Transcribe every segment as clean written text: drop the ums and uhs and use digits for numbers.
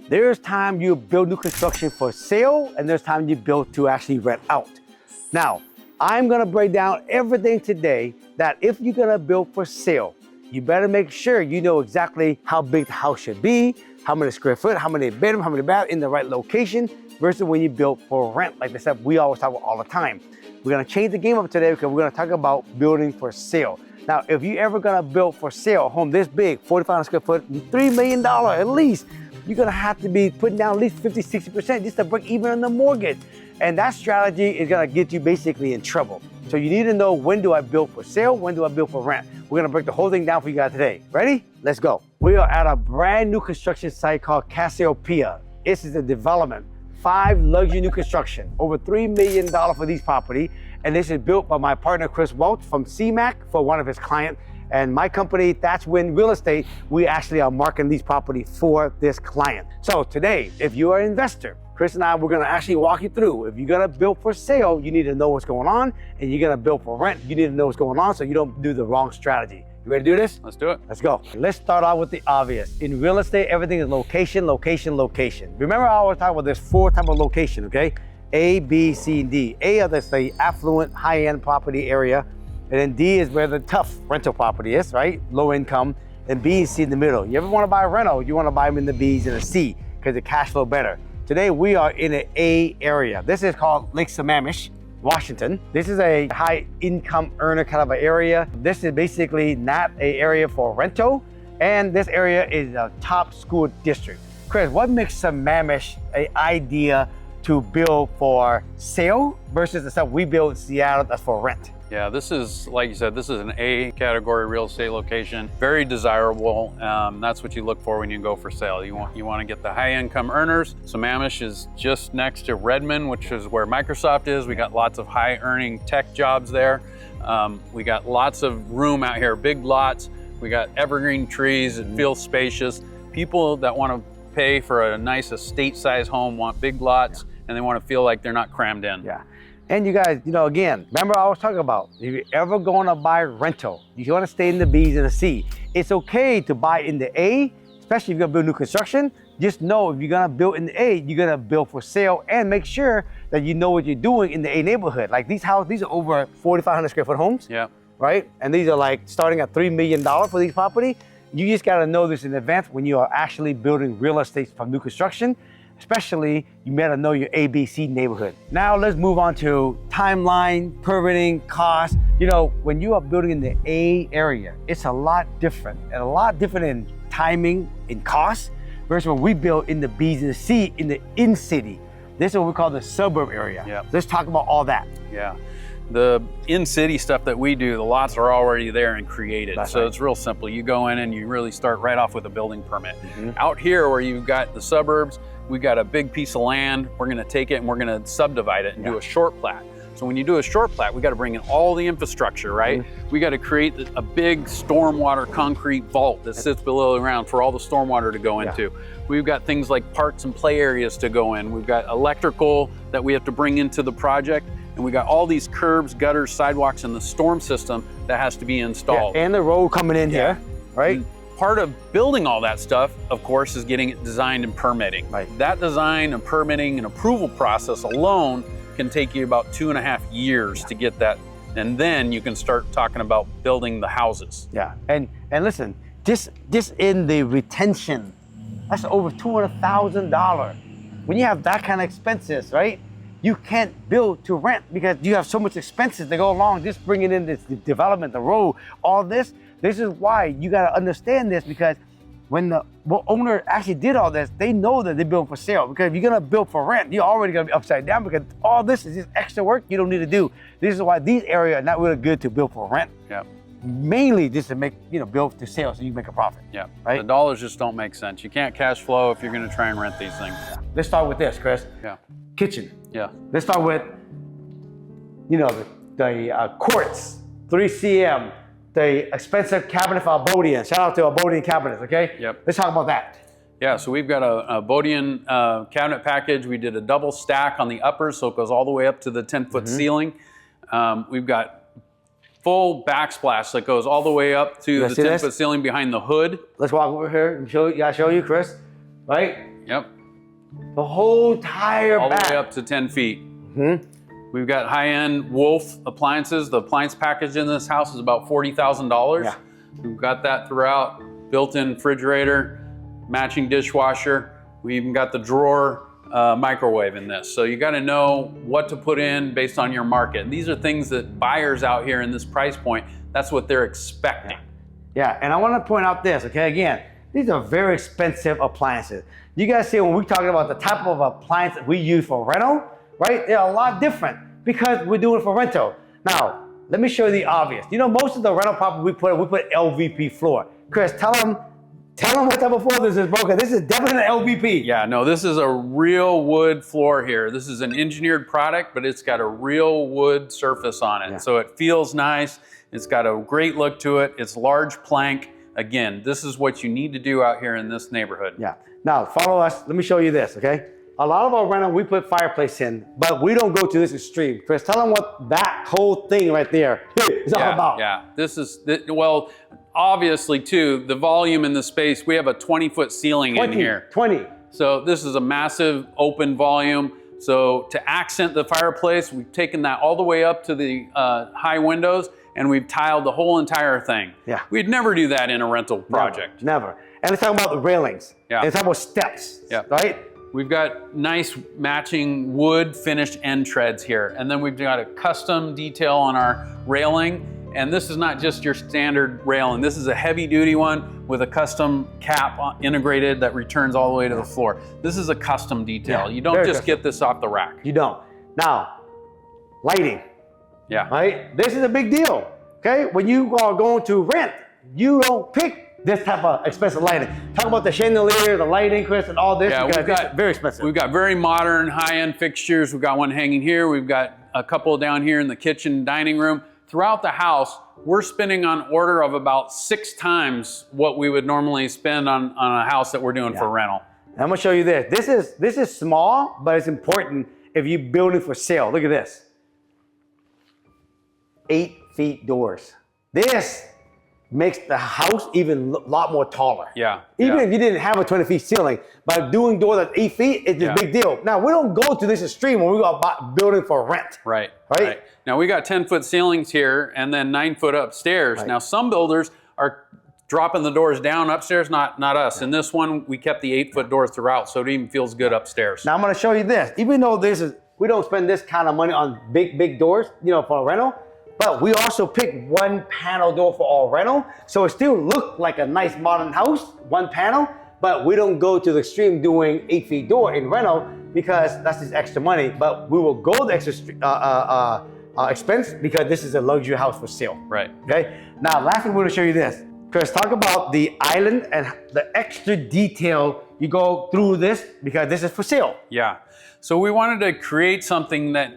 There's time you build new construction for sale, and there's time you build to actually rent out. Now, I'm gonna break down everything today that if you're gonna build for sale, you better make sure you know exactly how big the house should be, how many square foot, how many bedrooms, how many baths in the right location versus when you build for rent, like I said, we always talk about all the time. We're gonna change the game up today because we're gonna talk about building for sale. Now, if you ever gonna build for sale a home this big, 4,500 square foot, $3 million at least, you're gonna have to be putting down at least 50, 60% just to break even on the mortgage. And that strategy is gonna get you basically in trouble. So you need to know, when do I build for sale? When do I build for rent? We're gonna break the whole thing down for you guys today. Ready? Let's go. We are at a brand new construction site called Cassiopeia. This is a development, 5 luxury new construction, over $3 million for these property. And this is built by my partner, Chris Welch from CMAC for one of his clients. And my company, Thach and Nguyen Real Estate, we actually are marketing these properties for this client. So today, if you are an investor, Chris and I, we're gonna actually walk you through. If you're gonna build for sale, you need to know what's going on, and you're gonna build for rent, you need to know what's going on so you don't do the wrong strategy. You ready to do this? Let's do it. Let's go. Let's start out with the obvious. In real estate, everything is location, location, location. Remember I always talk about there's 4 types of location, okay? A, B, C, and D. A is the affluent, high-end property area. And then D is where the tough rental property is, right? Low income. And B and C in the middle. You ever want to buy a rental, you want to buy them in the B's and the C because the cash flow better. Today we are in an A area. This is called Lake Sammamish, Washington. This is a high income earner kind of an area. This is basically not an area for rental. And this area is a top school district. Chris, what makes Sammamish an idea to build for sale versus the stuff we build in Seattle that's for rent? Yeah, this is, like you said, this is an A category real estate location. Very desirable. That's what you look for when you go for sale. You want to get the high income earners. Sammamish is just next to Redmond, which is where Microsoft is. We got lots of high earning tech jobs there. We got lots of room out here, big lots. We got evergreen trees. It feels spacious. People that want to pay for a nice estate size home want big lots, and they want to feel like they're not crammed in. Yeah. And you guys, again, remember I was talking about, if you're ever going to buy rental, you want to stay in the B's and the C. It's okay to buy in the A, especially if you're going to build new construction. Just know if you're going to build in the A, you're going to build for sale, and make sure that you know what you're doing in the A neighborhood. Like these houses, these are over 4,500 square foot homes, yeah, right? And these are like starting at $3 million for these property. You just got to know this in advance when you are actually building real estate from new construction. Especially, you better know your ABC neighborhood. Now let's move on to timeline, permitting, cost. When you are building in the A area, it's a lot different, and a lot different in timing, in cost, versus when we build in the B's and the C in the in-city. This is what we call the suburb area. Yeah. Let's talk about all that. Yeah. The in-city stuff that we do, the lots are already there and created. That's so right. It's real simple. You go in and you really start right off with a building permit. Out here where you've got the suburbs, we got a big piece of land. We're gonna take it and we're gonna subdivide it and do a short plat. So when you do a short plat, we gotta bring in all the infrastructure, right? We gotta create a big stormwater concrete vault that sits below the ground for all the stormwater to go into. We've got things like parks and play areas to go in. We've got electrical that we have to bring into the project. And we got all these curbs, gutters, sidewalks, and the storm system that has to be installed. Yeah, and the road coming in here, right? And part of building all that stuff, of course, is getting it designed and permitting. Right. That design and permitting and approval process alone can take you about 2.5 years to get that. And then you can start talking about building the houses. Yeah, and listen, just in the retention, that's over $200,000. When you have that kind of expenses, right? You can't build to rent because you have so much expenses that go along just bringing in this development, the road, all this. This is why you got to understand this, because when the owner actually did all this, they know that they're building for sale. Because if you're going to build for rent, you're already going to be upside down because all this is just extra work you don't need to do. This is why these areas are not really good to build for rent. Yeah. Mainly just to make, build to sale so you make a profit. Yeah. Right? The dollars just don't make sense. You can't cash flow if you're going to try and rent these things. Let's start with this, Chris. Yeah. Kitchen. Yeah. Let's start with, the quartz, 3 cm, the expensive cabinet for Abodian. Shout out to Abodian cabinets, okay? Yep. Let's talk about that. Yeah, so we've got a Bodian cabinet package. We did a double stack on the uppers, so it goes all the way up to the 10-foot ceiling. We've got full backsplash that goes all the way up to the 10-foot ceiling behind the hood. Let's walk over here and show you, Chris, right? Yep. The whole entire All back. the way up to 10 feet. Mm-hmm. We've got high-end Wolf appliances. The appliance package in this house is about $40,000. Yeah. We've got that throughout. Built-in refrigerator, matching dishwasher. We even got the drawer microwave in this. So you got to know what to put in based on your market. And these are things that buyers out here in this price point, that's what they're expecting. Yeah, and I want to point out this, okay? Again, these are very expensive appliances. You guys see when we're talking about the type of appliance that we use for rental, right? They're a lot different because we're doing it for rental. Now, let me show you the obvious. You know, most of the rental property we put LVP floor. Chris, tell them what type of floor this is, bro, because this is definitely an LVP. Yeah, no, this is a real wood floor here. This is an engineered product, but it's got a real wood surface on it. Yeah. So it feels nice. It's got a great look to it. It's large plank. Again, this is what you need to do out here in this neighborhood. Yeah. Now, follow us. Let me show you this, okay? A lot of our rental, we put fireplace in, but we don't go to this extreme. Chris, tell them what that whole thing right there is all about. Yeah, this is, well, obviously too, the volume in the space, we have a 20-foot ceiling in here. 20. So this is a massive open volume. So to accent the fireplace, we've taken that all the way up to the high windows and we've tiled the whole entire thing. Yeah. We'd never do that in a rental project. Never. And let's talk about the railings. Yeah. And let's talk about steps, right? We've got nice matching wood finished end treads here. And then we've got a custom detail on our railing. And this is not just your standard railing. This is a heavy duty one with a custom cap integrated that returns all the way to the floor. This is a custom detail. Yeah, you don't just get this off the rack. You don't. Now, lighting. Yeah. Right? This is a big deal. Okay? When you are going to rent, you don't pick this type of expensive lighting. Talk about the chandelier, the lighting, Chris, and all this. Yeah, we've got very expensive. We've got very modern, high-end fixtures. We've got one hanging here. We've got a couple down here in the kitchen, dining room. Throughout the house, we're spending on order of about 6 times what we would normally spend on a house that we're doing for rental. And I'm gonna show you this. This is small, but it's important if you're building for sale. Look at this. 8 feet doors. This makes the house even a lot more taller. Yeah. Even if you didn't have a 20 feet ceiling, by doing doors at 8 feet, it's a big deal. Now, we don't go to this extreme when we go building for rent. Right. Now, we got 10-foot ceilings here and then 9-foot upstairs. Now, some builders are dropping the doors down upstairs, not us. In this one, we kept the 8-foot doors throughout, so it even feels good upstairs. Now, I'm gonna show you this. Even though we don't spend this kind of money on big doors, for a rental, but we also pick one panel door for all rental. So it still looks like a nice modern house, one panel, but we don't go to the extreme doing 8 feet door in rental because that's just extra money. But we will go the extra expense because this is a luxury house for sale. Right. Okay. Now, lastly, we're gonna show you this. Chris, talk about the island and the extra detail you go through this because this is for sale. Yeah. So we wanted to create something that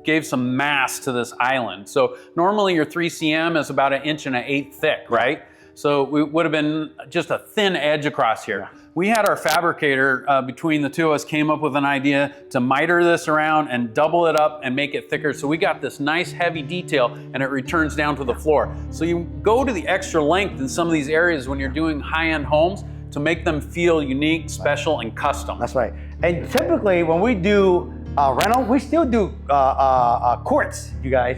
gave some mass to this island. So normally your 3cm is about 1 1/8 inches thick, right? So we would have been just a thin edge across here. Yeah. We had our fabricator, between the two of us, came up with an idea to miter this around and double it up and make it thicker. So we got this nice heavy detail and it returns down to the floor. So you go to the extra length in some of these areas when you're doing high-end homes to make them feel unique, special, and custom. That's right. And typically when we do rental, we still do quartz, you guys,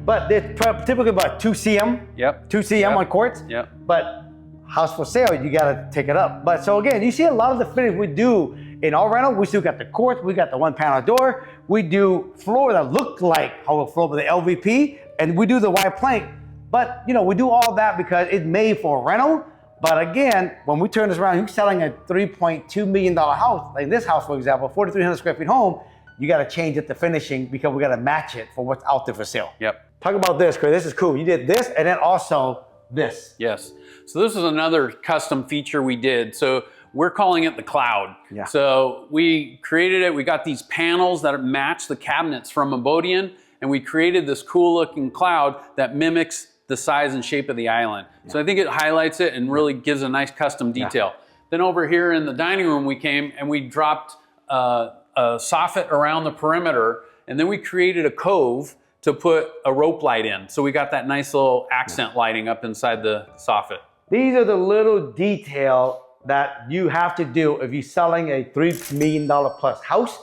but they're typically about 2 cm. Yep. 2 cm on quartz. Yep. But house for sale, you gotta take it up. But so again, you see a lot of the finish we do in our rental. We still got the quartz, we got the 1 panel door. We do floor that look like how a floor with the LVP, and we do the white plank. But we do all that because it's made for rental. But again, when we turn this around, you're selling a $3.2 million house, like this house, for example, 4,300 square feet home. You got to change it to finishing because we got to match it for what's out there for sale. Yep. Talk about this, Chris. This is cool. You did this and then also this. Yes. So this is another custom feature we did. So we're calling it the cloud. Yeah. So we created it. We got these panels that match the cabinets from Abodian, and we created this cool looking cloud that mimics the size and shape of the island. Yeah. So I think it highlights it and really gives a nice custom detail. Yeah. Then over here in the dining room, we came and we dropped a soffit around the perimeter, and then we created a cove to put a rope light in. So we got that nice little accent lighting up inside the soffit. These are the little detail that you have to do if you're selling a $3 million plus house.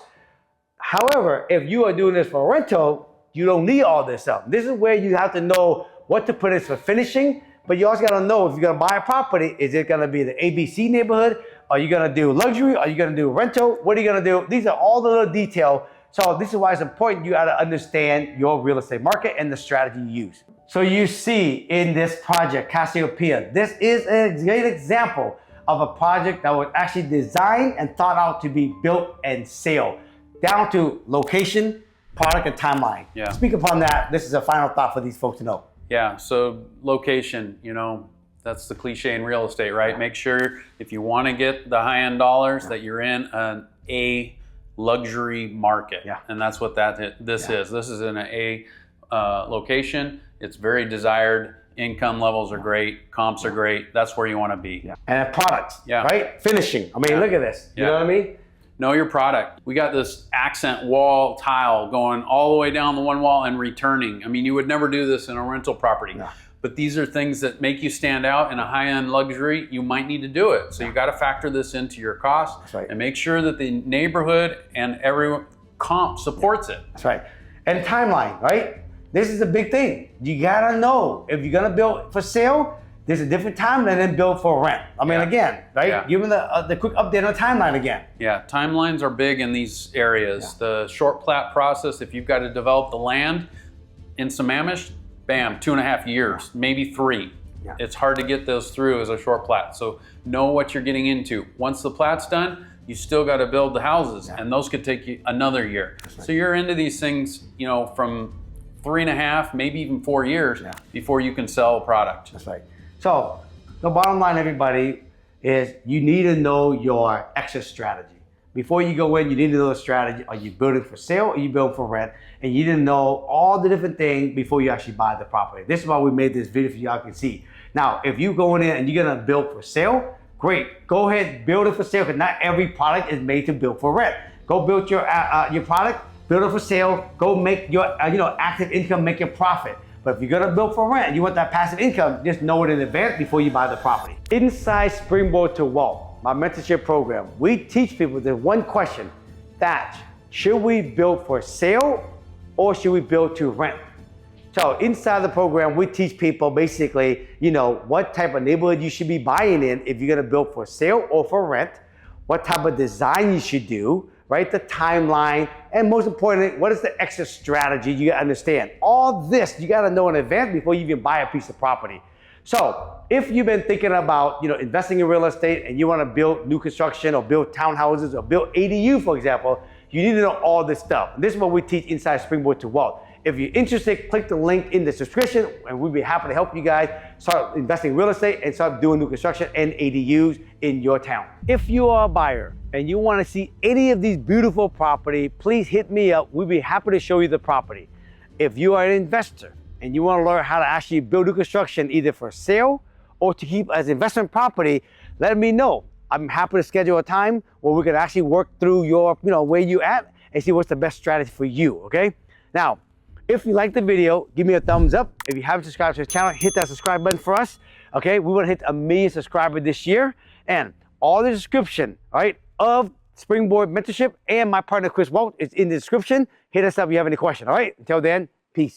However, if you are doing this for rental, you don't need all this stuff. This is where you have to know what to put in for finishing, but you also gotta know if you're gonna buy a property, is it gonna be the ABC neighborhood? Are you gonna do luxury? Are you gonna do rental? What are you gonna do? These are all the little detail. So this is why it's important you gotta understand your real estate market and the strategy you use. So you see in this project, Cassiopeia, this is a great example of a project that was actually designed and thought out to be built and sale, down to location, product, and timeline. Yeah. Speak upon that. This is a final thought for these folks to know. Yeah, so location, you know, that's the cliche in real estate, right? Make sure if you want to get the high-end dollars that you're in an A luxury market. Yeah. And that's what this is. This is in an A location. It's very desired. Income levels are great. Comps are great. That's where you want to be. Yeah. And a product, Yeah. right? Finishing. I mean, look at this. You know what I mean? Know your product. We got this accent wall tile going all the way down the one wall and returning. I mean, you would never do this in a rental property. No. But these are things that make you stand out in a high-end luxury. You might need to do it. So you got to factor this into your cost. That's right. And make sure that the neighborhood and every comp supports it. That's right. And timeline, right? This is a big thing. You gotta know if you're gonna build for sale, there's a different timeline than build for rent. I mean, again, right? Yeah. Give them the quick update on the timeline again. Yeah, timelines are big in these areas. Yeah. The short plat process, if you've got to develop the land in Sammamish, bam, 2.5 years, maybe 3. Yeah. It's hard to get those through as a short plat. So know what you're getting into. Once the plat's done, you still got to build the houses, and those could take you another year. Right. So you're into these things, you know, from 3.5, maybe even 4 years before you can sell a product. That's right. So the bottom line, everybody, is you need to know your exit strategy. Before you go in, you need to know the strategy. Are you building for sale or are you building for rent? And you need to know all the different things before you actually buy the property. This is why we made this video for y'all can see. Now, if you going in and you're gonna build for sale, great. Go ahead, build it for sale, because not every product is made to build for rent. Go build your product, build it for sale, go make your active income, make your profit. But if you're gonna build for rent and you want that passive income, just know it in advance before you buy the property. Inside Springboard to Wealth, my mentorship program, we teach people the one question, Thach, should we build for sale or should we build to rent? So inside the program, we teach people basically, what type of neighborhood you should be buying in if you're gonna build for sale or for rent, what type of design you should do, right? The timeline, and most importantly, what is the exit strategy you gotta understand? All this you gotta know in advance before you even buy a piece of property. So if you've been thinking about investing in real estate and you wanna build new construction or build townhouses or build ADU, for example, you need to know all this stuff. This is what we teach inside Springboard to Wealth. If you're interested, click the link in the description and we'll be happy to help you guys start investing in real estate and start doing new construction and ADUs in your town. If you are a buyer and you want to see any of these beautiful property, please hit me up. We'll be happy to show you the property. If you are an investor and you want to learn how to actually build new construction either for sale or to keep as investment property, let me know. I'm happy to schedule a time where we can actually work through your, where you at and see what's the best strategy for you, okay? Now, if you like the video, give me a thumbs up. If you haven't subscribed to the channel, hit that subscribe button for us, okay? We want to hit 1 million subscribers this year. And all the description, right, of Springboard Mentorship and my partner, Chris Welch, is in the description. Hit us up if you have any questions, all right? Until then, peace.